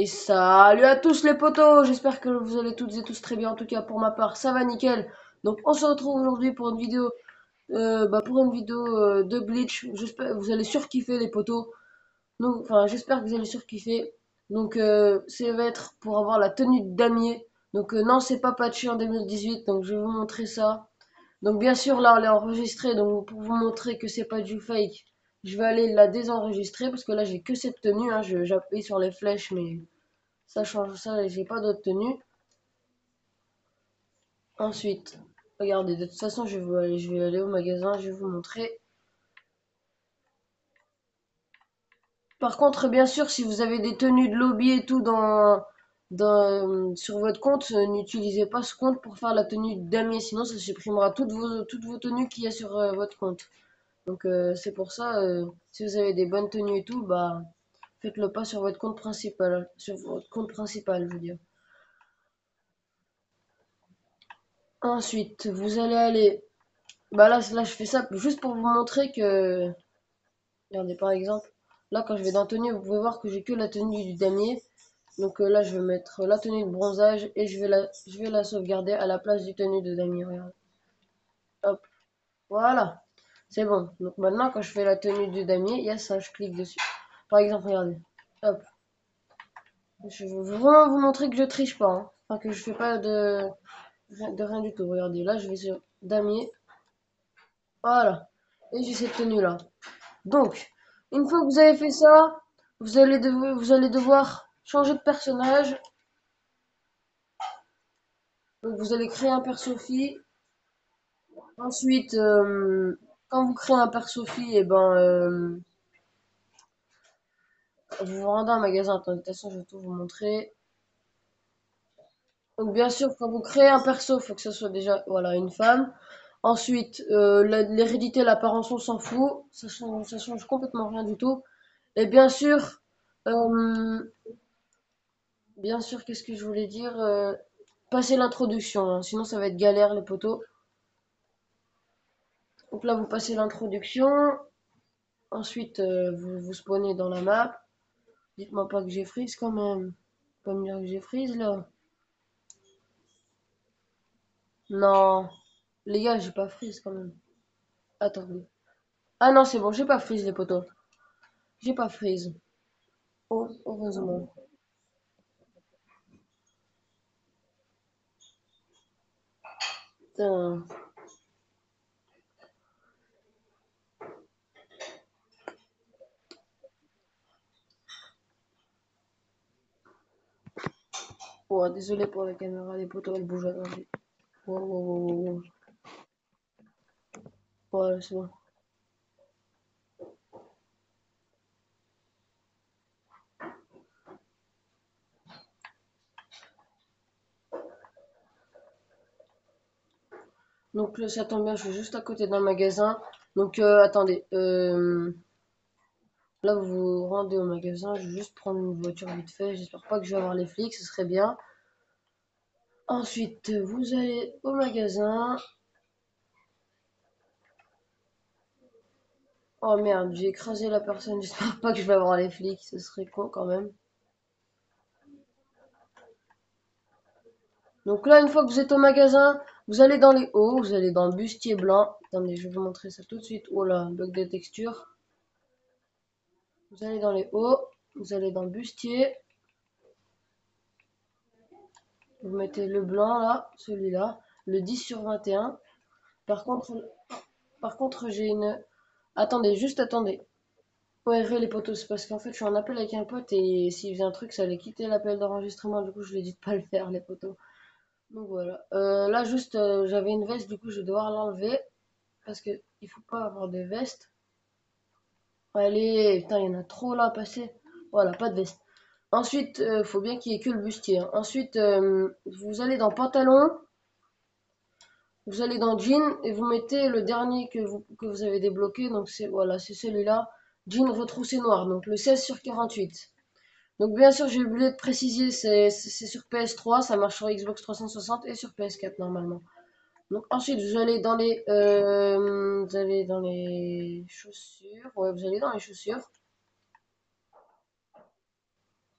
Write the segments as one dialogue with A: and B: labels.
A: Et salut à tous les potos, j'espère que vous allez toutes et tous très bien, en tout cas pour ma part ça va nickel. Donc on se retrouve aujourd'hui pour une vidéo, de Bleach, j'espère que vous allez surkiffer les potos. Donc, enfin j'espère que vous allez surkiffer. Donc ça va être pour avoir la tenue de damier. Donc non c'est pas patché en 2018, donc je vais vous montrer ça. Donc bien sûr là on l'a enregistré, donc pour vous montrer que c'est pas du fake, je vais aller la désenregistrer parce que là j'ai que cette tenue, hein. J'appuie sur les flèches mais... Ça change ça, j'ai pas d'autre tenue. Ensuite, regardez, de toute façon, je vais aller au magasin, je vais vous montrer. Par contre, bien sûr, si vous avez des tenues de lobby et tout sur votre compte, n'utilisez pas ce compte pour faire la tenue de damier, sinon ça supprimera toutes vos tenues qu'il y a sur votre compte. Donc c'est pour ça, si vous avez des bonnes tenues et tout, bah faites-le pas sur votre compte principal, je veux dire. Ensuite, vous allez aller. Bah là, je fais ça juste pour vous montrer que, regardez par exemple, là quand je vais dans tenue, vous pouvez voir que j'ai que la tenue du damier. Donc là, je vais mettre la tenue de bronzage et je vais la sauvegarder à la place du tenue de damier. Regardez. Hop, voilà, c'est bon. Donc maintenant, quand je fais la tenue du damier, il y a ça, je clique dessus. Par exemple, regardez, hop, je veux vraiment vous montrer que je triche pas, hein. Enfin que je fais pas de rien du tout. Regardez, là, je vais sur damier, voilà, et j'ai cette tenue là. Donc, une fois que vous avez fait ça, vous allez devoir changer de personnage. Donc, vous allez créer un perso fille. Ensuite, quand vous créez un perso fille, et ben, vous vous rendez à un magasin. Attendez, de toute façon, je vais tout vous montrer. Donc, bien sûr, quand vous créez un perso, il faut que ce soit déjà, voilà, une femme. Ensuite, l'hérédité, l'apparence, on s'en fout. Ça change complètement rien du tout. Et euh, bien sûr, qu'est-ce que je voulais dire? Passer l'introduction, hein, sinon ça va être galère les potos. Donc là, vous passez l'introduction. Ensuite, vous spawnez dans la map. Dites-moi pas que j'ai freeze quand même. Pas me dire que j'ai freeze là. Non. Les gars, j'ai pas freeze quand même. Attendez. Ah non, c'est bon, j'ai pas freeze les potos. J'ai pas freeze. Oh, heureusement. Putain. Oh, désolé pour la caméra, les potos, elles bougent. Attendez. Wow, wow, wow, wow, wow. Voilà, c'est bon. Donc là, ça tombe bien, je suis juste à côté d'un magasin. Donc attendez. Là, vous vous rendez au magasin, je vais juste prendre une voiture vite fait. J'espère pas que je vais avoir les flics, ce serait bien. Ensuite, vous allez au magasin. Oh merde, j'ai écrasé la personne. J'espère pas que je vais avoir les flics, ce serait con quand même. Donc là, une fois que vous êtes au magasin, vous allez dans les hauts, vous allez dans le bustier blanc. Attendez, je vais vous montrer ça tout de suite. Oh là, bug de texture. Vous allez dans les hauts, vous allez dans le bustier. Vous mettez le blanc là, celui-là, le 10 sur 21. Par contre, par contre, j'ai une... Attendez, juste attendez. Ouais, les potos, c'est parce qu'en fait, je suis en appel avec un pote et s'il faisait un truc, ça allait quitter l'appel d'enregistrement. Du coup, je lui ai dit de pas le faire, les potos. Donc voilà. Là, juste, j'avais une veste, du coup, je vais devoir l'enlever parce que il faut pas avoir de veste. Allez, putain, il y en a trop là à passer. Voilà, pas de veste. Ensuite, faut bien qu'il y ait que le bustier, hein. Ensuite, vous allez dans pantalon, vous allez dans jean et vous mettez le dernier que vous avez débloqué. Donc c'est voilà, c'est celui-là. Jean retroussé noir, donc le 16 sur 48. Donc bien sûr, j'ai oublié de préciser, c'est sur PS3, ça marche sur Xbox 360 et sur PS4 normalement. Donc ensuite, vous allez dans les chaussures. Ouais, vous allez dans les chaussures.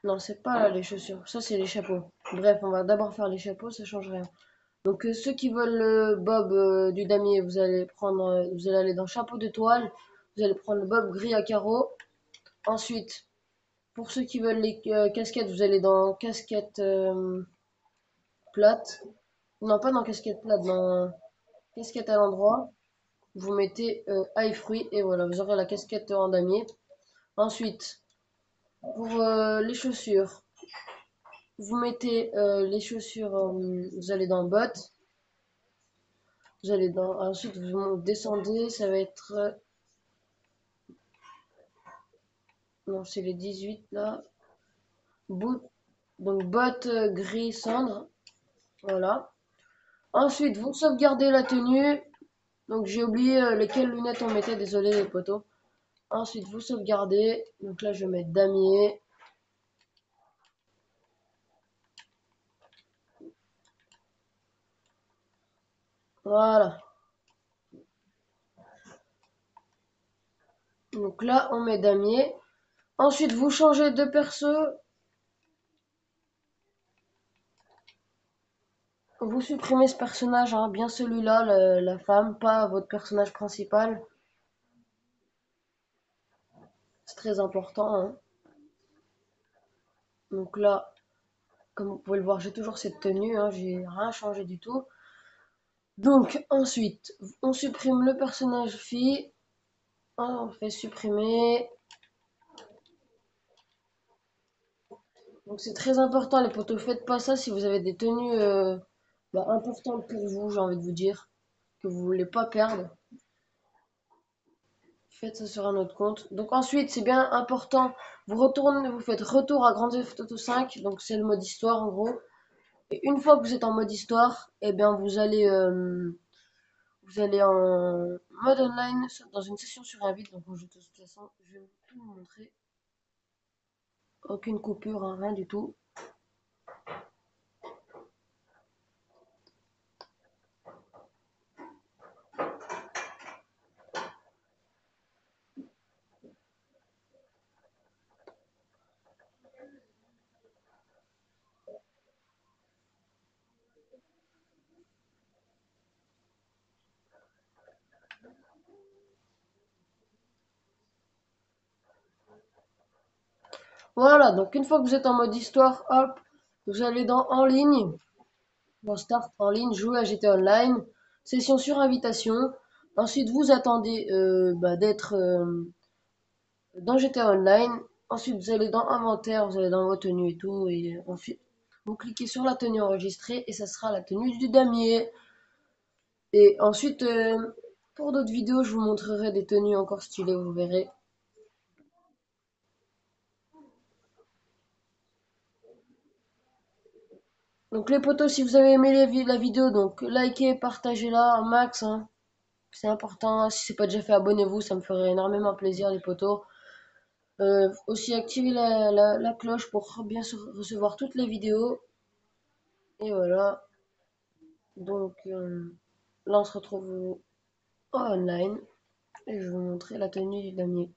A: Non, c'est pas là les chaussures. Ça, c'est les chapeaux. Bref, on va d'abord faire les chapeaux, ça change rien. Donc, ceux qui veulent le bob du damier, vous allez prendre, vous allez aller dans chapeau de toile. Vous allez prendre le bob gris à carreaux. Ensuite, pour ceux qui veulent les casquettes, vous allez dans casquette plate. Non, pas dans casquette plate, dans casquette à l'endroit. Vous mettez ail fruit et voilà, vous aurez la casquette en damier. Ensuite, pour les chaussures, vous mettez les chaussures, vous allez dans bottes. Vous allez dans, ensuite vous descendez, ça va être, non, c'est les 18 là. Bout, donc bottes gris cendre, voilà. Ensuite, vous sauvegardez la tenue. Donc j'ai oublié lesquelles lunettes on mettait, désolé les potos. Ensuite, vous sauvegardez. Donc là, je vais mettre damier. Voilà. Donc là, on met damier. Ensuite, vous changez de perso. Vous supprimez ce personnage, hein, bien celui-là, la femme, pas votre personnage principal. C'est très important, hein. Donc là, comme vous pouvez le voir, j'ai toujours cette tenue, hein, j'ai rien changé du tout. Donc ensuite, on supprime le personnage fille. On fait supprimer. Donc c'est très important les potos, faites pas ça si vous avez des tenues importantes pour vous, j'ai envie de vous dire, que vous voulez pas perdre. Faites ça sur un autre compte. Donc ensuite, c'est bien important, vous retournez, vous faites retour à Grand Theft Auto 5, donc c'est le mode histoire en gros. Et une fois que vous êtes en mode histoire, eh bien vous allez en mode online dans une session sur invite. Donc de toute façon, je vais tout vous montrer. Aucune coupure, hein, rien du tout. Voilà, donc une fois que vous êtes en mode histoire, hop, vous allez dans en ligne, dans Start en ligne, jouer à GTA Online, session sur invitation. Ensuite, vous attendez d'être dans GTA Online. Ensuite, vous allez dans Inventaire, vous allez dans vos tenues et tout. Et ensuite, vous cliquez sur la tenue enregistrée et ça sera la tenue du damier. Et ensuite, pour d'autres vidéos, je vous montrerai des tenues encore stylées, vous verrez. Donc les potos, si vous avez aimé la vidéo, donc likez, partagez-la un max, hein. C'est important. Si c'est pas déjà fait, abonnez-vous, ça me ferait énormément plaisir, les potos. Aussi, activez la cloche pour bien recevoir toutes les vidéos. Et voilà. Donc là, on se retrouve en online. Et je vais vous montrer la tenue du damier.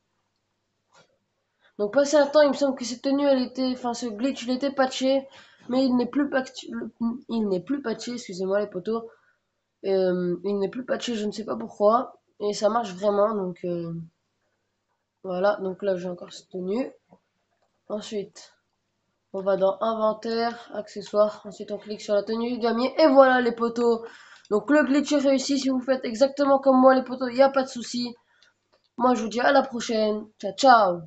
A: Donc, passé un temps, il me semble que cette tenue, elle était. Enfin, ce glitch, il était patché. Mais il n'est plus patché, excusez-moi, les potos. Il n'est plus patché, je ne sais pas pourquoi. Et ça marche vraiment. Donc, voilà. Donc là, j'ai encore cette tenue. Ensuite. On va dans inventaire, accessoires, ensuite on clique sur la tenue du damier et voilà les poteaux. Donc le glitch est réussi, si vous faites exactement comme moi les poteaux, il n'y a pas de souci. Moi je vous dis à la prochaine, ciao ciao.